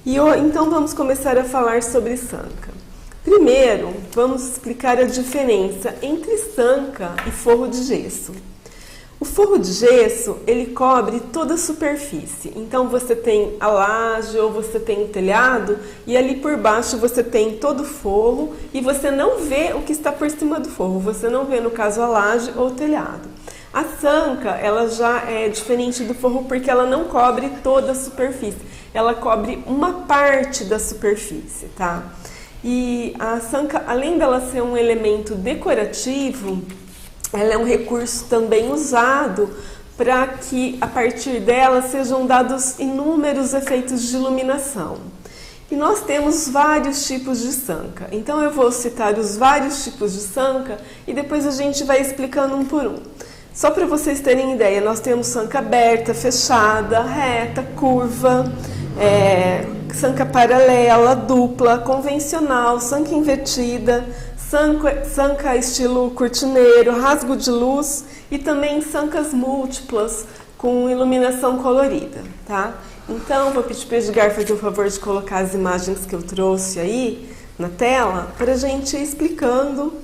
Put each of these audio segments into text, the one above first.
Então vamos começar a falar sobre sanca. Primeiro, vamos explicar a diferença entre sanca e forro de gesso. O forro de gesso, ele cobre toda a superfície. Então você tem a laje ou você tem o telhado e ali por baixo você tem todo o forro e você não vê o que está por cima do forro. Você não vê, no caso, a laje ou o telhado. A sanca, ela já é diferente do forro porque ela não cobre toda a superfície. Ela cobre uma parte da superfície, tá? E a sanca, além dela ser um elemento decorativo, ela é um recurso também usado para que a partir dela sejam dados inúmeros efeitos de iluminação. E nós temos vários tipos de sanca. Então eu vou citar os vários tipos de sanca e depois a gente vai explicando um por um. Só para vocês terem ideia, nós temos sanca aberta, fechada, reta, curva, sanca paralela, dupla, convencional, sanca invertida, sanca estilo cortineiro, rasgo de luz e também sancas múltiplas com iluminação colorida, tá? Então, vou pedir para o Edgar fazer o favor de colocar as imagens que eu trouxe aí na tela para a gente ir explicando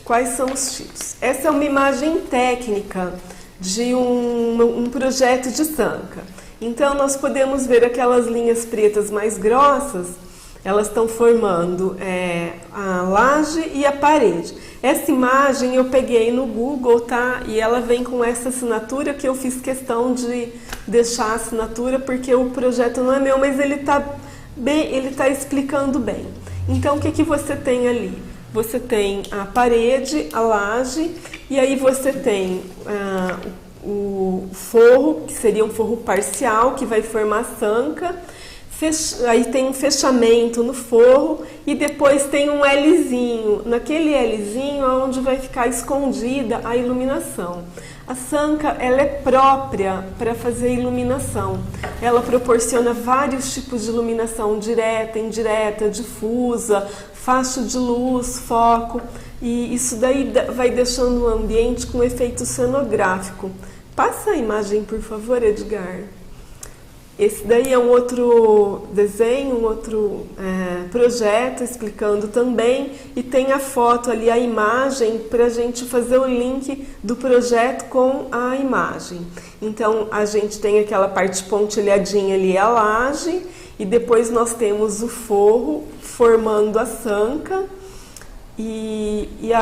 quais são os tipos. Essa é uma imagem técnica de um projeto de sanca. Então, nós podemos ver aquelas linhas pretas mais grossas, elas estão formando a laje e a parede. Essa imagem eu peguei no Google, tá? E ela vem com essa assinatura que eu fiz questão de deixar a assinatura porque o projeto não é meu, mas ele tá explicando bem. Então, o que você tem ali? Você tem a parede, a laje, e aí você tem o forro, que seria um forro parcial, que vai formar a sanca. Aí tem um fechamento no forro e depois tem um Lzinho. Naquele Lzinho é onde vai ficar escondida a iluminação. A sanca, ela é própria para fazer iluminação. Ela proporciona vários tipos de iluminação, direta, indireta, difusa, faixa de luz, foco. E isso daí vai deixando o ambiente com efeito cenográfico. Passa a imagem, por favor, Edgar. Esse daí é um outro desenho, um outro projeto explicando também, e tem a foto ali, a imagem, para a gente fazer o link do projeto com a imagem. Então a gente tem aquela parte pontilhadinha ali, a laje, e depois nós temos o forro formando a sanca, e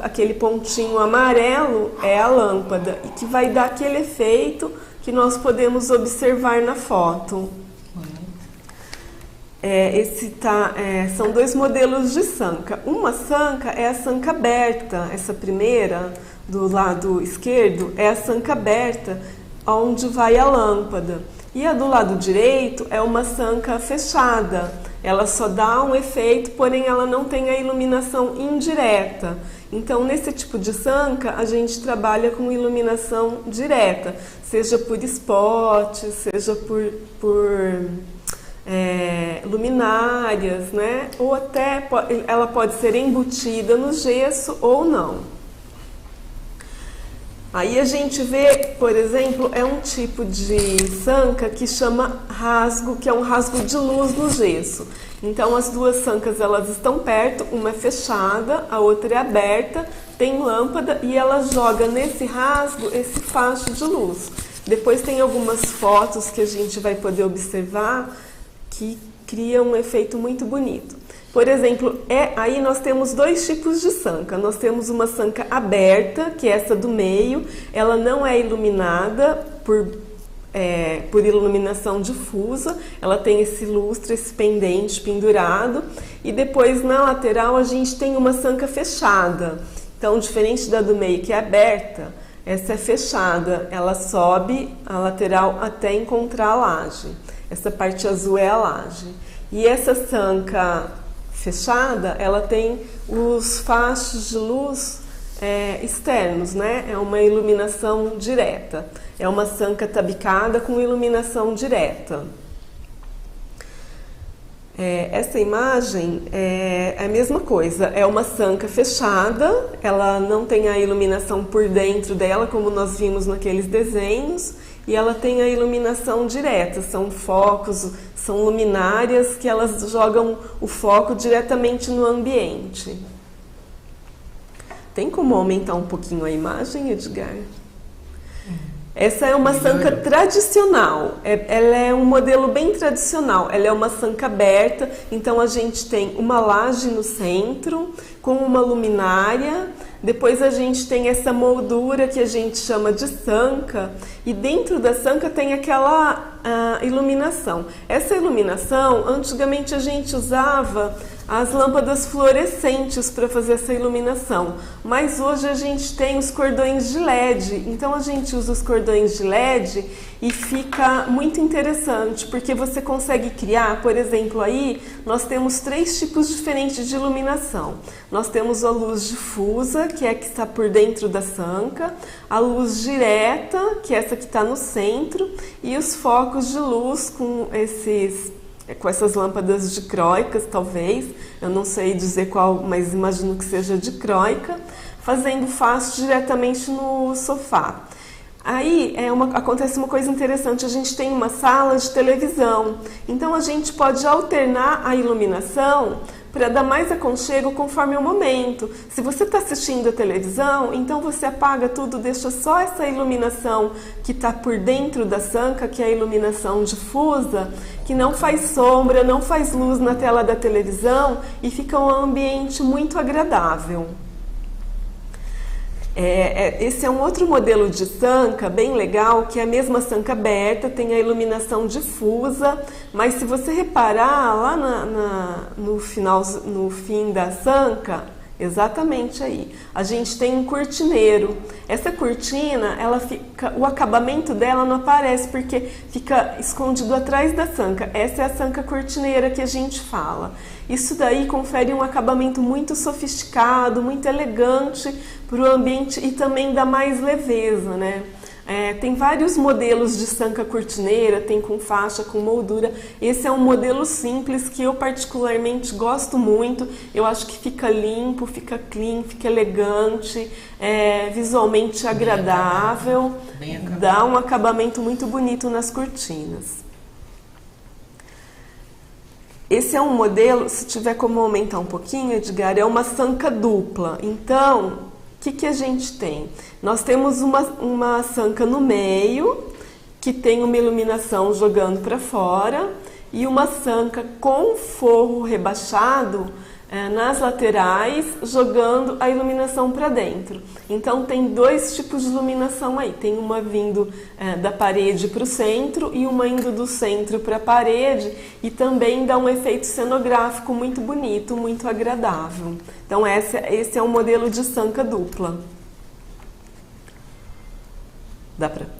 aquele pontinho amarelo é a lâmpada, e que vai dar aquele efeito que nós podemos observar na foto. São dois modelos de sanca. Uma sanca é a sanca aberta, essa primeira do lado esquerdo é a sanca aberta, onde vai a lâmpada. E a do lado direito é uma sanca fechada. Ela só dá um efeito, porém ela não tem a iluminação indireta. Então, nesse tipo de sanca, a gente trabalha com iluminação direta, seja por spot, seja por luminárias, né? Ou até ela pode ser embutida no gesso ou não. Aí a gente vê, por exemplo, é um tipo de sanca que chama rasgo, que é um rasgo de luz no gesso. Então as duas sancas, elas estão perto, uma é fechada, a outra é aberta, tem lâmpada e ela joga nesse rasgo esse facho de luz. Depois tem algumas fotos que a gente vai poder observar que criam um efeito muito bonito. Por exemplo, aí nós temos dois tipos de sanca. Nós temos uma sanca aberta, que é essa do meio. Ela não é iluminada por iluminação difusa. Ela tem esse lustre, esse pendente pendurado. E depois, na lateral, a gente tem uma sanca fechada. Então, diferente da do meio, que é aberta, essa é fechada. Ela sobe a lateral até encontrar a laje. Essa parte azul é a laje. E essa sanca fechada, ela tem os fachos de luz externos, né? É uma iluminação direta. É uma sanca tabicada com iluminação direta. Essa imagem é a mesma coisa, é uma sanca fechada, ela não tem a iluminação por dentro dela, como nós vimos naqueles desenhos, e ela tem a iluminação direta, são focos, São luminárias que elas jogam o foco diretamente no ambiente. Tem como aumentar um pouquinho a imagem, Edgar? Essa é uma sanca tradicional, ela é um modelo bem tradicional, ela é uma sanca aberta, então a gente tem uma laje no centro, com uma luminária, depois a gente tem essa moldura que a gente chama de sanca, e dentro da sanca tem aquela iluminação. Essa iluminação, antigamente a gente usava as lâmpadas fluorescentes para fazer essa iluminação, mas hoje a gente tem os cordões de LED, então a gente usa os cordões de LED e fica muito interessante, porque você consegue criar, por exemplo, aí nós temos 3 tipos diferentes de iluminação. Nós temos a luz difusa, que é a que está por dentro da sanca, a luz direta, que é essa que está no centro, e os focos de luz com essas lâmpadas dicróicas, talvez, eu não sei dizer qual, mas imagino que seja dicróica, fazendo facho diretamente no sofá. Aí acontece uma coisa interessante, a gente tem uma sala de televisão, então a gente pode alternar a iluminação para dar mais aconchego conforme o momento. Se você está assistindo a televisão, então você apaga tudo, deixa só essa iluminação que está por dentro da sanca, que é a iluminação difusa, que não faz sombra, não faz luz na tela da televisão e fica um ambiente muito agradável. Esse é um outro modelo de sanca bem legal, que é a mesma sanca aberta, tem a iluminação difusa, mas se você reparar lá no fim da sanca, exatamente aí, a gente tem um cortineiro. Essa cortina, o acabamento dela não aparece porque fica escondido atrás da sanca. Essa é a sanca cortineira que a gente fala. Isso daí confere um acabamento muito sofisticado, muito elegante para o ambiente e também dá mais leveza, né? Tem vários modelos de sanca cortineira, tem com faixa, com moldura. Esse é um modelo simples que eu particularmente gosto muito. Eu acho que fica limpo, fica clean, fica elegante, visualmente agradável, dá um acabamento muito bonito nas cortinas. Esse é um modelo, se tiver como aumentar um pouquinho, Edgar, é uma sanca dupla. Então, o que a gente tem? Nós temos uma sanca no meio, que tem uma iluminação jogando para fora, e uma sanca com forro rebaixado nas laterais, jogando a iluminação para dentro. Então tem 2 tipos de iluminação aí, tem uma vindo da parede para o centro e uma indo do centro para a parede, e também dá um efeito cenográfico muito bonito, muito agradável. Então esse é um modelo de sanca dupla. Dá para...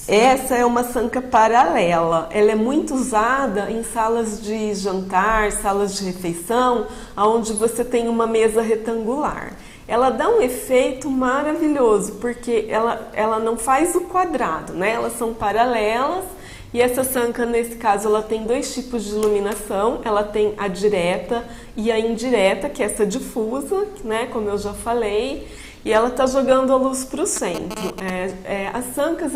Essa é uma sanca paralela, ela é muito usada em salas de jantar, salas de refeição, onde você tem uma mesa retangular. Ela dá um efeito maravilhoso, porque ela não faz o quadrado, né? Elas são paralelas, e essa sanca, nesse caso, ela tem 2 tipos de iluminação, ela tem a direta e a indireta, que é essa difusa, né? Como eu já falei, e ela está jogando a luz para o centro. As sancas,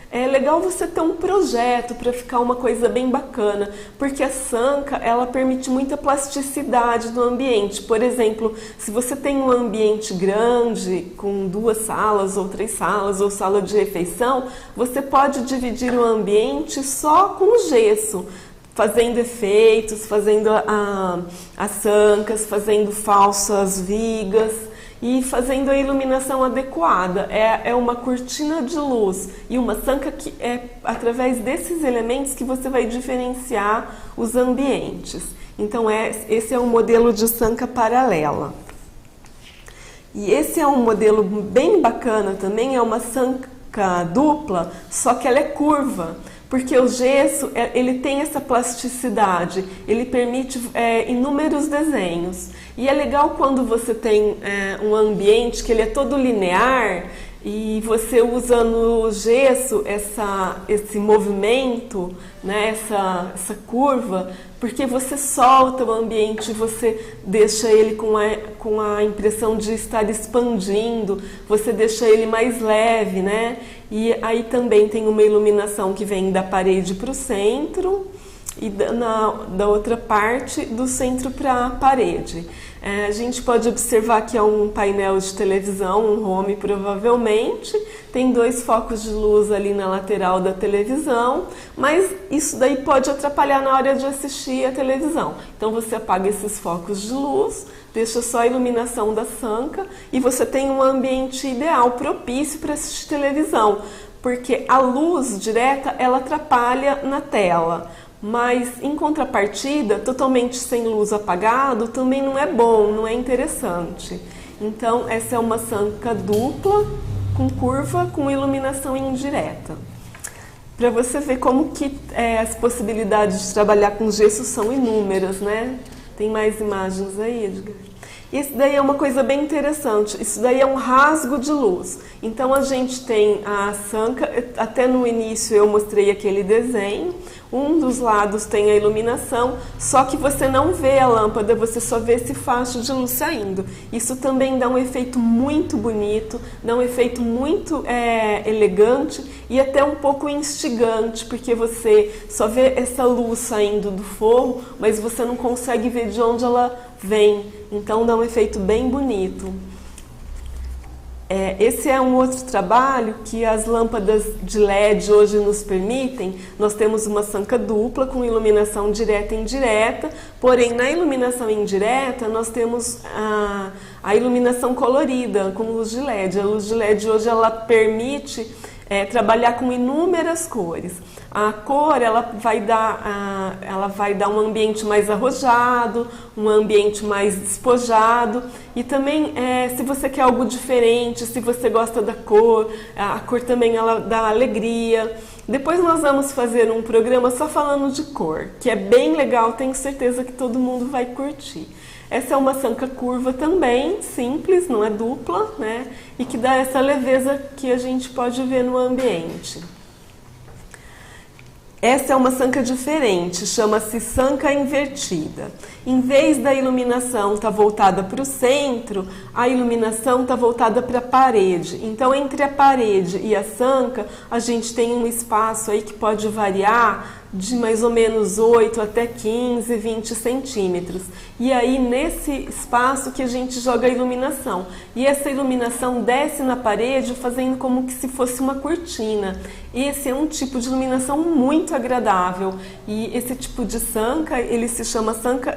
é legal você ter um projeto para ficar uma coisa bem bacana, porque a sanca, ela permite muita plasticidade no ambiente. Por exemplo, se você tem um ambiente grande, com 2 salas ou 3 salas, ou sala de refeição, você pode dividir o ambiente só com gesso, fazendo efeitos, fazendo as sancas, fazendo falsas vigas, e fazendo a iluminação adequada. É uma cortina de luz e uma sanca que é através desses elementos que você vai diferenciar os ambientes. Então esse é um modelo de sanca paralela. E esse é um modelo bem bacana também, é uma sanca dupla, só que ela é curva. Porque o gesso, ele tem essa plasticidade, ele permite inúmeros desenhos. E é legal quando você tem um ambiente que ele é todo linear e você usa no gesso esse movimento, né, essa curva, porque você solta o ambiente, você deixa ele com a impressão de estar expandindo, você deixa ele mais leve, né? E aí também tem uma iluminação que vem da parede para o centro, e da outra parte do centro para a parede. A gente pode observar que é um painel de televisão, um home provavelmente, tem 2 focos de luz ali na lateral da televisão, mas isso daí pode atrapalhar na hora de assistir a televisão. Então você apaga esses focos de luz, deixa só a iluminação da sanca e você tem um ambiente ideal, propício para assistir televisão, porque a luz direta ela atrapalha na tela. Mas, em contrapartida, totalmente sem luz apagado também não é bom, não é interessante. Então, essa é uma sanca dupla, com curva, com iluminação indireta. Para você ver como que as possibilidades de trabalhar com gesso são inúmeras, né? Tem mais imagens aí, Edgar? Isso daí é uma coisa bem interessante, isso daí é um rasgo de luz. Então a gente tem a sanca, até no início eu mostrei aquele desenho, um dos lados tem a iluminação, só que você não vê a lâmpada, você só vê esse facho de luz saindo. Isso também dá um efeito muito bonito, dá um efeito muito elegante e até um pouco instigante, porque você só vê essa luz saindo do forro, mas você não consegue ver de onde ela vem. Então dá um efeito bem bonito. Esse é um outro trabalho que as lâmpadas de LED hoje nos permitem. Nós temos uma sanca dupla com iluminação direta e indireta, porém na iluminação indireta nós temos a iluminação colorida com luz de LED. A luz de LED hoje ela permite trabalhar com inúmeras cores. A cor ela vai dar um ambiente mais arrojado, um ambiente mais despojado e também se você quer algo diferente, se você gosta da cor, a cor também ela dá alegria. Depois nós vamos fazer um programa só falando de cor, que é bem legal, tenho certeza que todo mundo vai curtir. Essa é uma sanca curva também, simples, não é dupla, né? E que dá essa leveza que a gente pode ver no ambiente. Essa é uma sanca diferente, chama-se sanca invertida. Em vez da iluminação estar voltada para o centro, a iluminação está voltada para a parede. Então, entre a parede e a sanca, a gente tem um espaço aí que pode variar de mais ou menos 8 até 15, 20 centímetros. E aí, nesse espaço que a gente joga a iluminação. E essa iluminação desce na parede, fazendo como que se fosse uma cortina. Esse é um tipo de iluminação muito agradável. E esse tipo de sanca, ele se chama sanca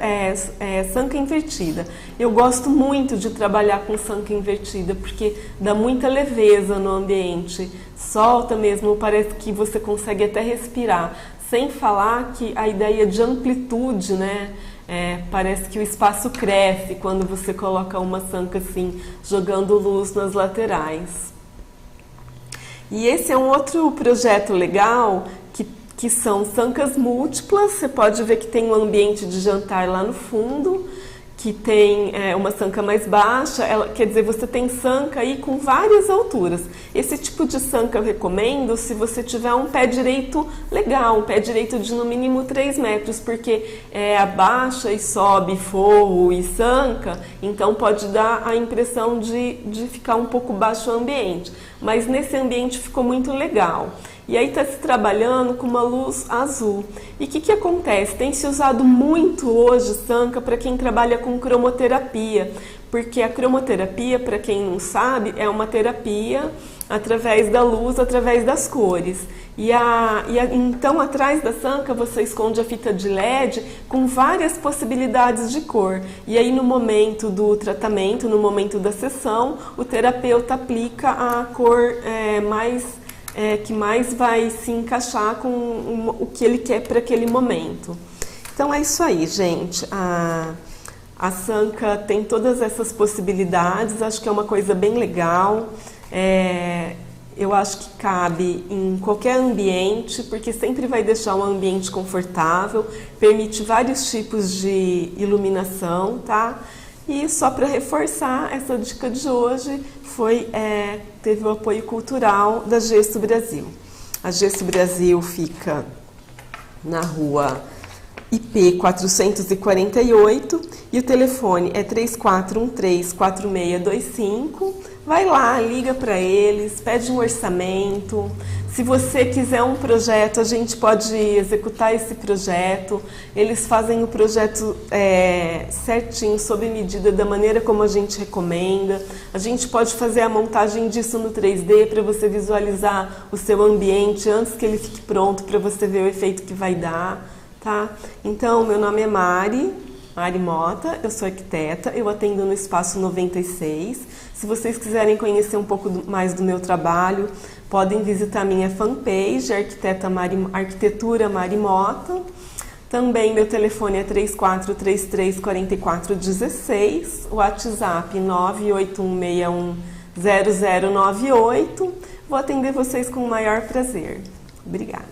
invertida. Eu gosto muito de trabalhar com sanca invertida, porque dá muita leveza no ambiente. Solta mesmo, parece que você consegue até respirar. Sem falar que a ideia de amplitude, né? Parece que o espaço cresce quando você coloca uma sanca assim, jogando luz nas laterais. E esse é um outro projeto legal, que são sancas múltiplas. Você pode ver que tem um ambiente de jantar lá no fundo, que tem uma sanca mais baixa, quer dizer, você tem sanca aí com várias alturas. Esse tipo de sanca eu recomendo se você tiver um pé direito legal, um pé direito de no mínimo 3 metros, porque abaixa e sobe forro e sanca, então pode dar a impressão de ficar um pouco baixo o ambiente. Mas nesse ambiente ficou muito legal. E aí está se trabalhando com uma luz azul. E o que acontece? Tem se usado muito hoje sanca para quem trabalha com cromoterapia, porque a cromoterapia, para quem não sabe, é uma terapia através da luz, através das cores. Então, atrás da sanca, você esconde a fita de LED com várias possibilidades de cor. E aí, no momento do tratamento, no momento da sessão, o terapeuta aplica a cor que mais vai se encaixar com o que ele quer para aquele momento. Então é isso aí, gente. A sanca tem todas essas possibilidades, acho que é uma coisa bem legal. Eu acho que cabe em qualquer ambiente, porque sempre vai deixar um ambiente confortável, permite vários tipos de iluminação, tá? E só para reforçar, essa dica de hoje teve o apoio cultural da Gesso Brasil. A Gesso Brasil fica na rua IP 448 e o telefone é 3413-4625. Vai lá, liga para eles, pede um orçamento. Se você quiser um projeto, a gente pode executar esse projeto. Eles fazem o projeto certinho, sob medida, da maneira como a gente recomenda. A gente pode fazer a montagem disso no 3D para você visualizar o seu ambiente antes que ele fique pronto, para você ver o efeito que vai dar, tá? Então, meu nome é Mari Mota, eu sou arquiteta, eu atendo no Espaço 96. Se vocês quiserem conhecer um pouco mais do meu trabalho, podem visitar minha fanpage, Arquitetura Mari Mota. Também meu telefone é 3433-4416, o WhatsApp 981610098. Vou atender vocês com o maior prazer. Obrigada.